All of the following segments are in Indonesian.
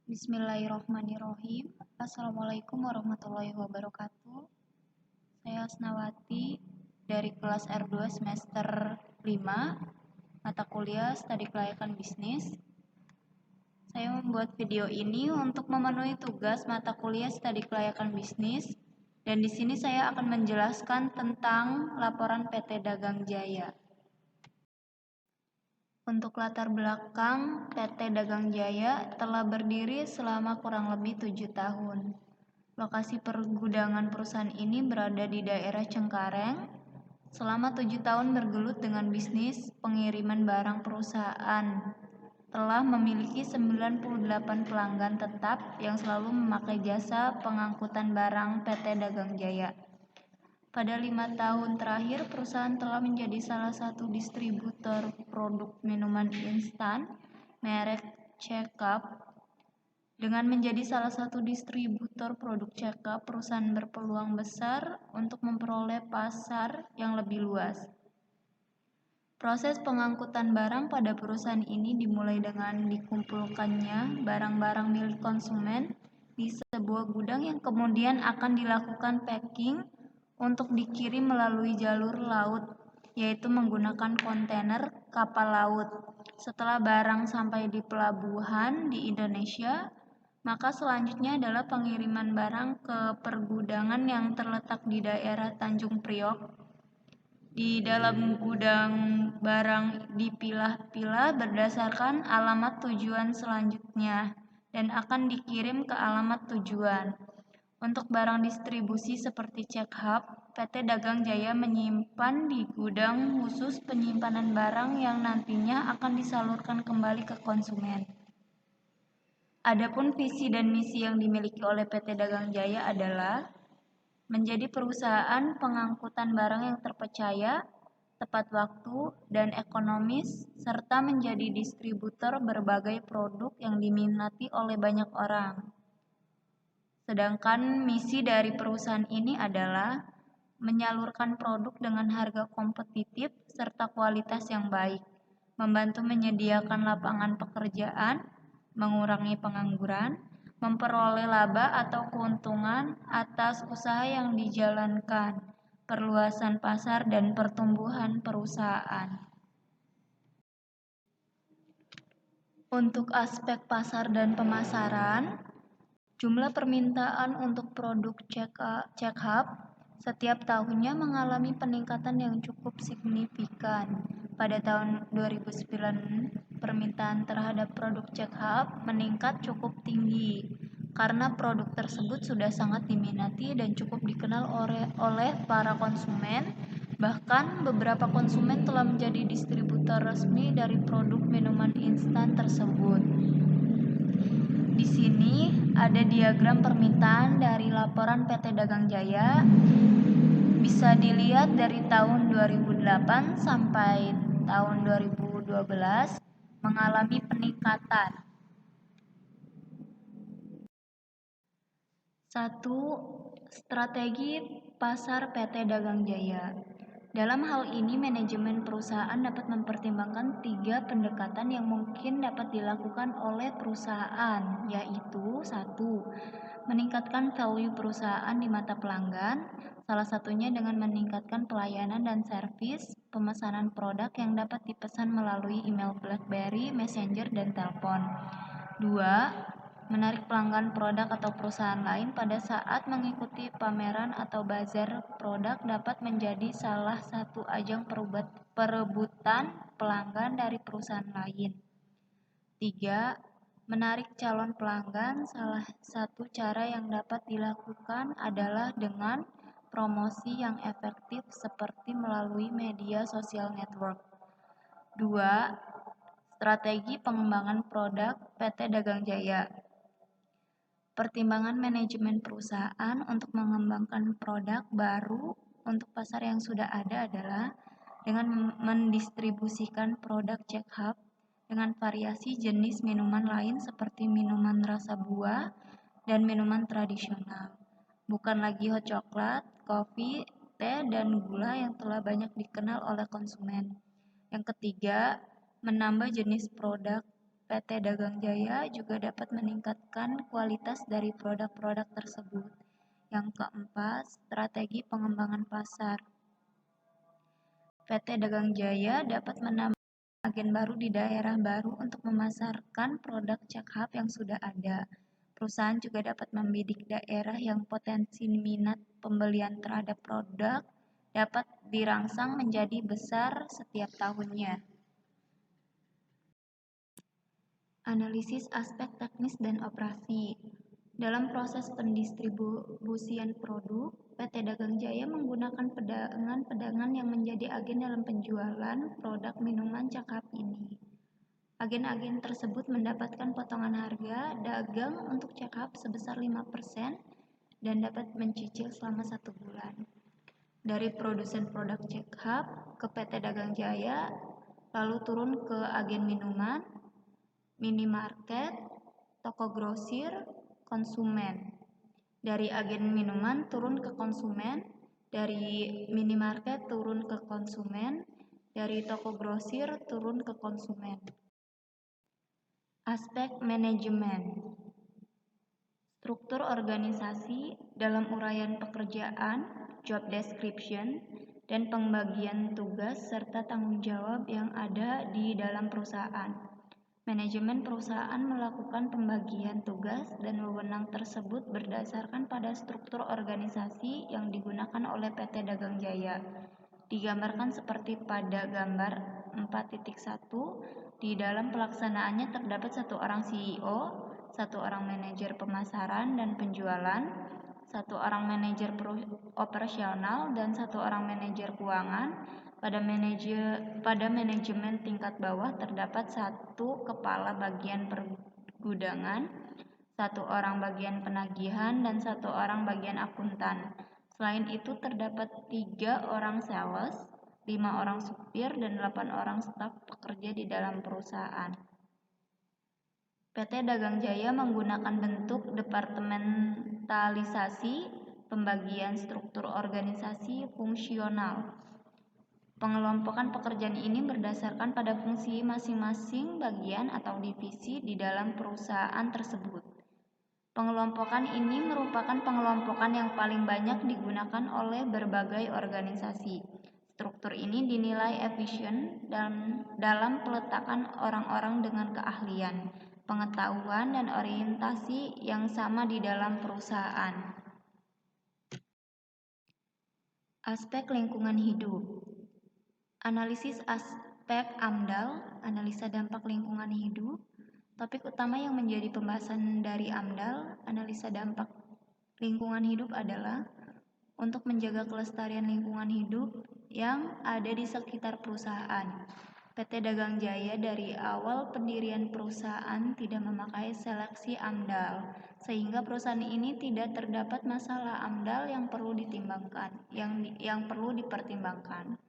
Bismillahirrohmanirrohim. Assalamualaikum warahmatullahi wabarakatuh. Saya Asnawati dari kelas R2 semester 5, mata kuliah Studi Kelayakan Bisnis. Saya membuat video ini untuk memenuhi tugas mata kuliah Studi Kelayakan Bisnis, dan di sini saya akan menjelaskan tentang laporan PT Dagang Jaya. Untuk latar belakang, PT Dagang Jaya telah berdiri selama kurang lebih 7 tahun. Lokasi pergudangan perusahaan ini berada di daerah Cengkareng. Selama 7 tahun bergelut dengan bisnis pengiriman barang perusahaan, telah memiliki 98 pelanggan tetap yang selalu memakai jasa pengangkutan barang PT Dagang Jaya. Pada 5 tahun terakhir, perusahaan telah menjadi salah satu distributor produk minuman instan merek C-Cup. Dengan menjadi salah satu distributor produk C-Cup, perusahaan berpeluang besar untuk memperoleh pasar yang lebih luas. Proses pengangkutan barang pada perusahaan ini dimulai dengan dikumpulkannya barang-barang milik konsumen di sebuah gudang yang kemudian akan dilakukan packing untuk dikirim melalui jalur laut, yaitu menggunakan kontainer kapal laut. Setelah barang sampai di pelabuhan di Indonesia, maka selanjutnya adalah pengiriman barang ke pergudangan yang terletak di daerah Tanjung Priok. Di dalam gudang barang dipilah-pilah berdasarkan alamat tujuan selanjutnya dan akan dikirim ke alamat tujuan. Untuk barang distribusi seperti C-Cup, PT Dagang Jaya menyimpan di gudang khusus penyimpanan barang yang nantinya akan disalurkan kembali ke konsumen. Adapun visi dan misi yang dimiliki oleh PT Dagang Jaya adalah menjadi perusahaan pengangkutan barang yang terpercaya, tepat waktu, dan ekonomis, serta menjadi distributor berbagai produk yang diminati oleh banyak orang. Sedangkan misi dari perusahaan ini adalah menyalurkan produk dengan harga kompetitif serta kualitas yang baik, membantu menyediakan lapangan pekerjaan, mengurangi pengangguran, memperoleh laba atau keuntungan atas usaha yang dijalankan, perluasan pasar dan pertumbuhan perusahaan. Untuk aspek pasar dan pemasaran, jumlah permintaan untuk produk C-Cup setiap tahunnya mengalami peningkatan yang cukup signifikan. Pada tahun 2009, permintaan terhadap produk C-Cup meningkat cukup tinggi karena produk tersebut sudah sangat diminati dan cukup dikenal oleh para konsumen. Bahkan beberapa konsumen telah menjadi distributor resmi dari produk minuman instan tersebut. Di sini ada diagram permintaan dari laporan PT Dagang Jaya. Bisa dilihat dari tahun 2008 sampai tahun 2012 mengalami peningkatan. 1. Strategi pasar PT Dagang Jaya. Dalam hal ini, manajemen perusahaan dapat mempertimbangkan 3 pendekatan yang mungkin dapat dilakukan oleh perusahaan, yaitu 1. Meningkatkan value perusahaan di mata pelanggan, salah satunya dengan meningkatkan pelayanan dan servis pemesanan produk yang dapat dipesan melalui email BlackBerry, Messenger, dan telepon. 2. Menarik pelanggan produk atau perusahaan lain pada saat mengikuti pameran atau bazar produk dapat menjadi salah satu ajang perebutan pelanggan dari perusahaan lain. 3. Menarik calon pelanggan. Salah satu cara yang dapat dilakukan adalah dengan promosi yang efektif seperti melalui media sosial network. 2. Strategi pengembangan produk PT Dagang Jaya. Pertimbangan manajemen perusahaan untuk mengembangkan produk baru untuk pasar yang sudah ada adalah dengan mendistribusikan produk C-Cup dengan variasi jenis minuman lain seperti minuman rasa buah dan minuman tradisional. Bukan lagi hot coklat, kopi, teh, dan gula yang telah banyak dikenal oleh konsumen. Yang ketiga, menambah jenis produk PT Dagang Jaya juga dapat meningkatkan kualitas dari produk-produk tersebut. Yang keempat, strategi pengembangan pasar. PT Dagang Jaya dapat menambah agen baru di daerah baru untuk memasarkan produk CekHub yang sudah ada. Perusahaan juga dapat membidik daerah yang potensi minat pembelian terhadap produk dapat dirangsang menjadi besar setiap tahunnya. Analisis aspek teknis dan operasi. Dalam proses pendistribusian produk, PT Dagang Jaya menggunakan pedagang-pedagang yang menjadi agen dalam penjualan produk minuman CekHub ini. Agen-agen tersebut mendapatkan potongan harga dagang untuk CekHub sebesar 5% dan dapat mencicil selama 1 bulan. Dari produsen produk CekHub ke PT Dagang Jaya, lalu turun ke agen minuman, minimarket, toko grosir, konsumen. Dari agen minuman turun ke konsumen, dari minimarket turun ke konsumen, dari toko grosir turun ke konsumen. Aspek manajemen. Struktur organisasi dalam uraian pekerjaan, job description, dan pembagian tugas serta tanggung jawab yang ada di dalam perusahaan. Manajemen perusahaan melakukan pembagian tugas dan wewenang tersebut berdasarkan pada struktur organisasi yang digunakan oleh PT Dagang Jaya. Digambarkan seperti pada gambar 4.1, di dalam pelaksanaannya terdapat 1 orang CEO, 1 orang manajer pemasaran dan penjualan, 1 orang manajer operasional, dan 1 orang manajer keuangan. Pada manajemen tingkat bawah terdapat 1 kepala bagian pergudangan, 1 orang bagian penagihan, dan 1 orang bagian akuntan. Selain itu terdapat 3 orang sales, 5 orang supir, dan 8 orang staf pekerja di dalam perusahaan. PT Dagang Jaya menggunakan bentuk departementalisasi pembagian struktur organisasi fungsional. Pengelompokan pekerjaan ini berdasarkan pada fungsi masing-masing bagian atau divisi di dalam perusahaan tersebut. Pengelompokan ini merupakan pengelompokan yang paling banyak digunakan oleh berbagai organisasi. Struktur ini dinilai efisien dalam peletakan orang-orang dengan keahlian, pengetahuan, dan orientasi yang sama di dalam perusahaan. Aspek lingkungan hidup. Analisis aspek AMDAL, analisa dampak lingkungan hidup. Topik utama yang menjadi pembahasan dari AMDAL, analisa dampak lingkungan hidup adalah untuk menjaga kelestarian lingkungan hidup yang ada di sekitar perusahaan. PT Dagang Jaya dari awal pendirian perusahaan tidak memakai seleksi AMDAL, sehingga perusahaan ini tidak terdapat masalah AMDAL yang perlu dipertimbangkan.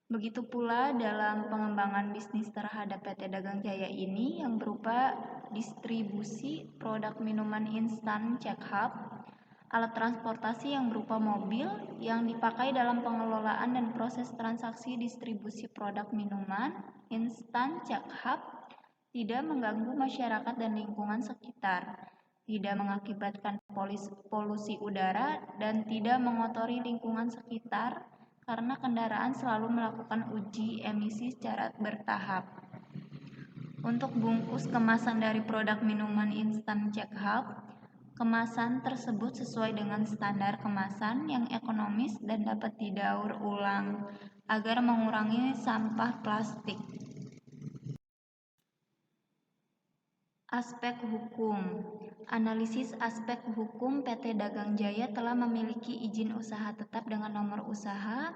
Begitu pula dalam pengembangan bisnis terhadap PT Dagang Jaya ini yang berupa distribusi produk minuman instan CekHub, alat transportasi yang berupa mobil yang dipakai dalam pengelolaan dan proses transaksi distribusi produk minuman instan CekHub tidak mengganggu masyarakat dan lingkungan sekitar, tidak mengakibatkan polusi udara, dan tidak mengotori lingkungan sekitar karena kendaraan selalu melakukan uji emisi secara bertahap. Untuk bungkus kemasan dari produk minuman instan CekHub, kemasan tersebut sesuai dengan standar kemasan yang ekonomis dan dapat didaur ulang agar mengurangi sampah plastik. Aspek hukum. Analisis aspek hukum. PT Dagang Jaya telah memiliki izin usaha tetap dengan nomor usaha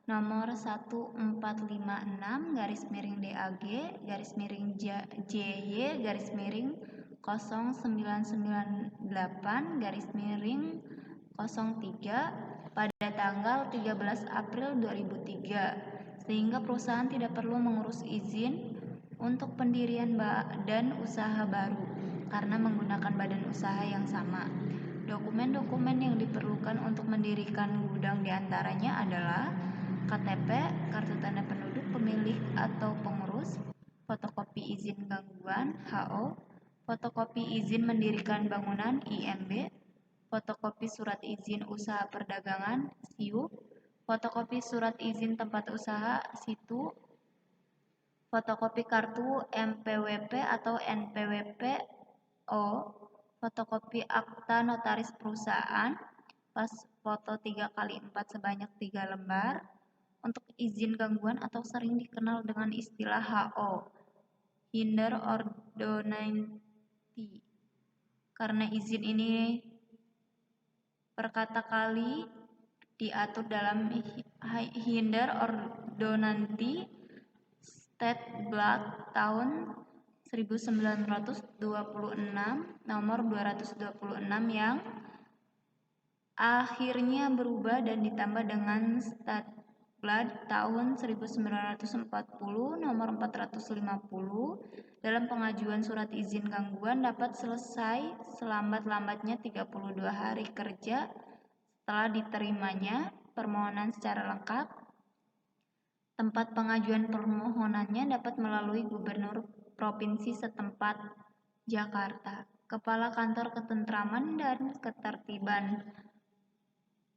nomor 1456-DAG-JY-0998-03 pada tanggal 13 April 2003, sehingga perusahaan tidak perlu mengurus izin untuk pendirian badan usaha baru karena menggunakan badan usaha yang sama. Dokumen-dokumen yang diperlukan untuk mendirikan gudang diantaranya adalah KTP, kartu tanda penduduk pemilik atau pengurus, fotokopi izin gangguan (HO), fotokopi izin mendirikan bangunan (IMB), fotokopi surat izin usaha perdagangan (SIUP), fotokopi surat izin tempat usaha (SITU), fotokopi kartu MPWP atau NPWP-O, fotokopi akta notaris perusahaan, pas foto 3x4 sebanyak 3 lembar. Untuk izin gangguan atau sering dikenal dengan istilah HO, Hinder Ordonantie. Karena izin ini berkata kali diatur dalam Hinder Ordonantie Stadblad tahun 1926 nomor 226 yang akhirnya berubah dan ditambah dengan Stadblad tahun 1940 nomor 450. Dalam pengajuan surat izin gangguan dapat selesai selambat-lambatnya 32 hari kerja setelah diterimanya permohonan secara lengkap. Tempat pengajuan permohonannya dapat melalui Gubernur Provinsi setempat Jakarta, Kepala Kantor Ketentraman dan Ketertiban,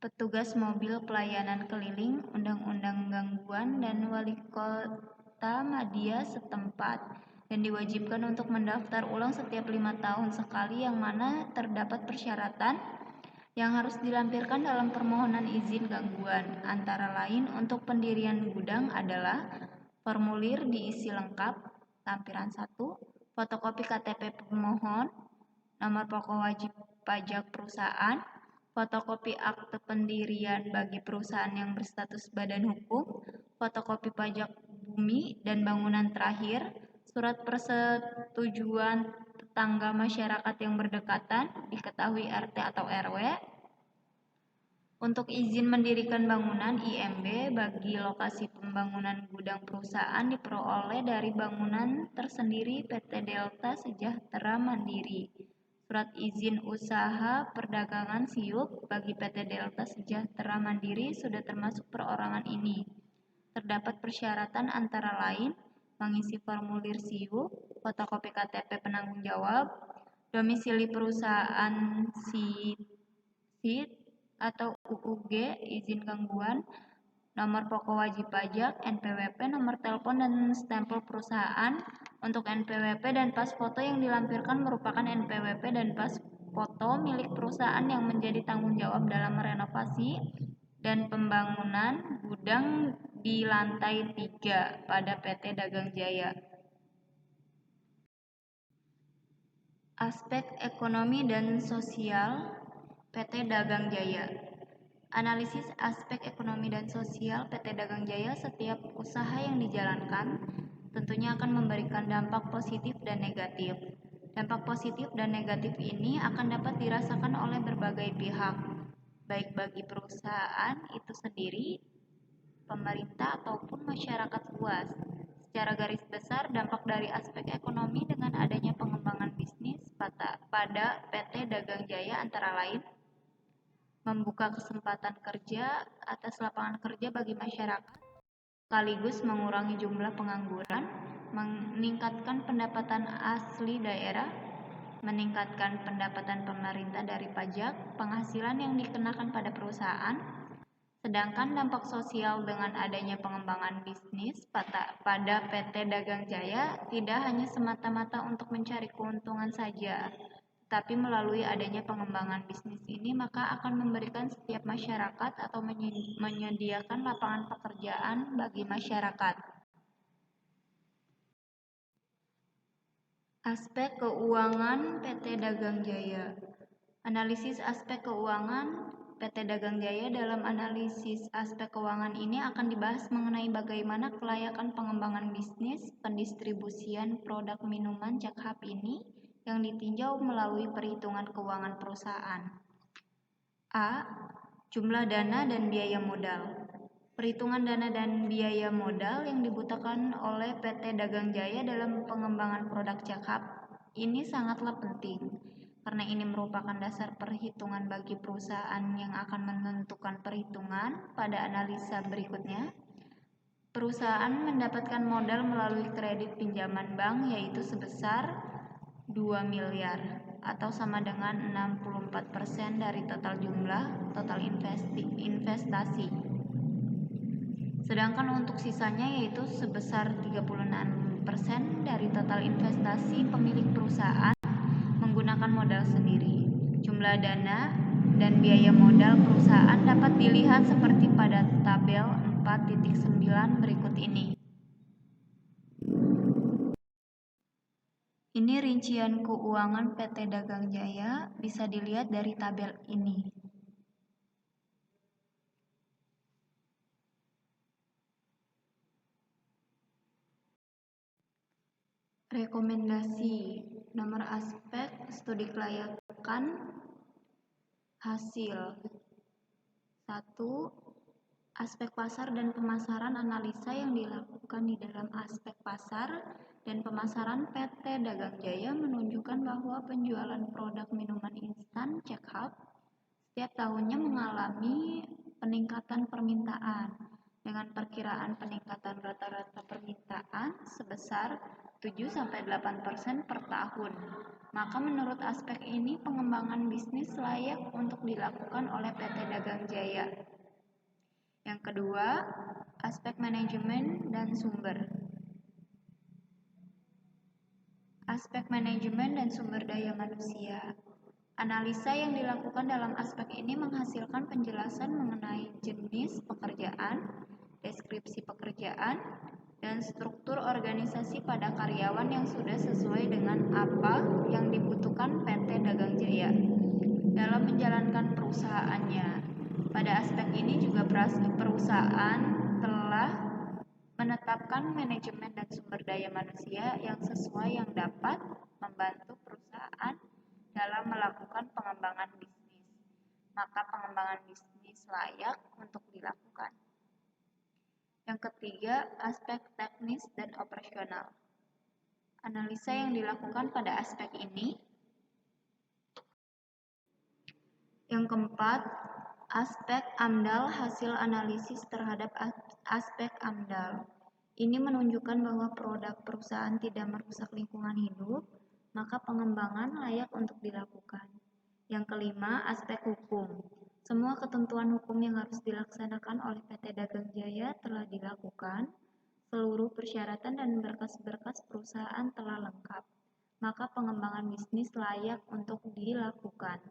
petugas mobil pelayanan keliling, undang-undang gangguan, dan wali kota Madia setempat, dan diwajibkan untuk mendaftar ulang setiap 5 tahun sekali, yang mana terdapat persyaratan yang harus dilampirkan dalam permohonan izin gangguan. Antara lain untuk pendirian gudang adalah formulir diisi lengkap, lampiran 1, fotokopi KTP pemohon, nomor pokok wajib pajak perusahaan, fotokopi akte pendirian bagi perusahaan yang berstatus badan hukum, fotokopi pajak bumi dan bangunan terakhir, surat persetujuan tetangga masyarakat yang berdekatan, diketahui RT atau RW. Untuk izin mendirikan bangunan IMB bagi lokasi pembangunan gudang perusahaan diperoleh dari bangunan tersendiri PT Delta Sejahtera Mandiri. Surat izin usaha perdagangan SIUP bagi PT Delta Sejahtera Mandiri sudah termasuk perorangan ini. Terdapat persyaratan antara lain mengisi formulir SIUP, fotokopi KTP penanggung jawab, domisili perusahaan SIT atau UUG, izin gangguan, nomor pokok wajib pajak, NPWP, nomor telepon dan stempel perusahaan. Untuk NPWP dan pas foto yang dilampirkan merupakan NPWP dan pas foto milik perusahaan yang menjadi tanggung jawab dalam renovasi dan pembangunan gudang di lantai 3 pada PT Dagang Jaya. Aspek ekonomi dan sosial PT Dagang Jaya. Analisis aspek ekonomi dan sosial PT Dagang Jaya. Setiap usaha yang dijalankan tentunya akan memberikan dampak positif dan negatif. Dampak positif dan negatif ini akan dapat dirasakan oleh berbagai pihak, baik bagi perusahaan itu sendiri, pemerintah, ataupun masyarakat luas. Secara garis besar, dampak dari aspek ekonomi dengan adanya pengembangan bisnis pada PT Dagang Jaya antara lain membuka kesempatan kerja atas lapangan kerja bagi masyarakat, sekaligus mengurangi jumlah pengangguran, meningkatkan pendapatan asli daerah, meningkatkan pendapatan pemerintah dari pajak, penghasilan yang dikenakan pada perusahaan. Sedangkan dampak sosial dengan adanya pengembangan bisnis pada PT Dagang Jaya tidak hanya semata-mata untuk mencari keuntungan saja, tapi melalui adanya pengembangan bisnis ini maka akan memberikan setiap masyarakat atau menyediakan lapangan pekerjaan bagi masyarakat. Aspek keuangan PT Dagang Jaya. Analisis aspek keuangan PT Dagang Jaya. Dalam analisis aspek keuangan ini akan dibahas mengenai bagaimana kelayakan pengembangan bisnis pendistribusian produk minuman Jakhap ini yang ditinjau melalui perhitungan keuangan perusahaan. A. Jumlah dana dan biaya modal. Perhitungan dana dan biaya modal yang dibutuhkan oleh PT Dagang Jaya dalam pengembangan produk Jakhap ini sangatlah penting, karena ini merupakan dasar perhitungan bagi perusahaan yang akan menentukan perhitungan pada analisa berikutnya. Perusahaan mendapatkan modal melalui kredit pinjaman bank yaitu sebesar 2 miliar atau sama dengan 64% dari total jumlah total investasi. Sedangkan untuk sisanya yaitu sebesar 36% dari total investasi pemilik perusahaan menggunakan modal sendiri. Jumlah dana dan biaya modal perusahaan dapat dilihat seperti pada tabel 4.9 berikut ini. Ini rincian keuangan PT Dagang Jaya, bisa dilihat dari tabel ini. Rekomendasi nomor aspek studi kelayakan hasil. 1. Aspek pasar dan pemasaran. Analisa yang dilakukan di dalam aspek pasar dan pemasaran PT Dagang Jaya menunjukkan bahwa penjualan produk minuman instan Check Hub setiap tahunnya mengalami peningkatan permintaan dengan perkiraan peningkatan rata-rata permintaan sebesar 7-8% per tahun. Maka menurut aspek ini pengembangan bisnis layak untuk dilakukan oleh PT Dagang Jaya. Yang kedua, aspek manajemen dan sumber. Aspek manajemen dan sumber daya manusia. Analisa yang dilakukan dalam aspek ini menghasilkan penjelasan mengenai jenis pekerjaan, deskripsi pekerjaan, dan struktur organisasi pada karyawan yang sudah sesuai dengan apa yang dibutuhkan PT Dagang Jaya dalam menjalankan perusahaannya. Pada aspek ini juga perusahaan telah menetapkan manajemen dan sumber daya manusia yang sesuai yang dapat membantu perusahaan dalam melakukan pengembangan bisnis. Maka pengembangan bisnis layak untuk dilakukan. Yang ketiga, aspek teknis dan operasional. Analisa yang dilakukan pada aspek ini. Yang keempat, aspek AMDAL. Hasil analisis terhadap aspek AMDAL. Ini menunjukkan bahwa produk perusahaan tidak merusak lingkungan hidup, maka pengembangan layak untuk dilakukan. Yang kelima, aspek hukum. Semua ketentuan hukum yang harus dilaksanakan oleh PT Dagang Jaya telah dilakukan, seluruh persyaratan dan berkas-berkas perusahaan telah lengkap, maka pengembangan bisnis layak untuk dilakukan.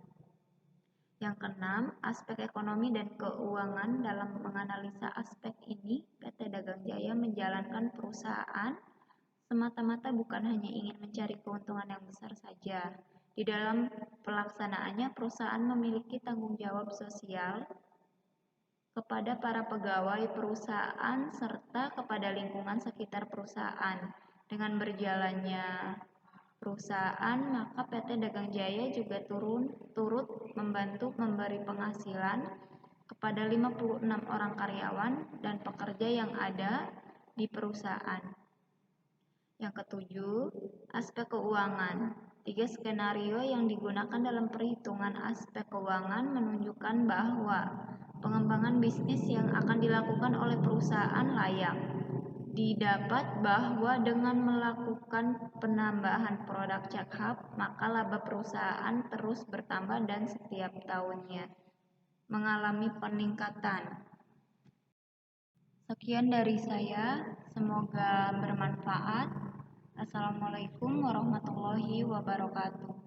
Yang keenam, aspek ekonomi dan keuangan. Dalam menganalisa aspek ini, PT Dagang Jaya menjalankan perusahaan semata-mata bukan hanya ingin mencari keuntungan yang besar saja. Di dalam pelaksanaannya, perusahaan memiliki tanggung jawab sosial kepada para pegawai perusahaan serta kepada lingkungan sekitar perusahaan. Dengan berjalannya perusahaan, maka PT Dagang Jaya juga turut membantu memberi penghasilan kepada 56 orang karyawan dan pekerja yang ada di perusahaan. Yang ketujuh, aspek keuangan. 3 skenario yang digunakan dalam perhitungan aspek keuangan menunjukkan bahwa pengembangan bisnis yang akan dilakukan oleh perusahaan layak. Didapat bahwa dengan melakukan penambahan produk Check Hub, maka laba perusahaan terus bertambah dan setiap tahunnya mengalami peningkatan. Sekian dari saya, semoga bermanfaat. Assalamualaikum warahmatullahi wabarakatuh.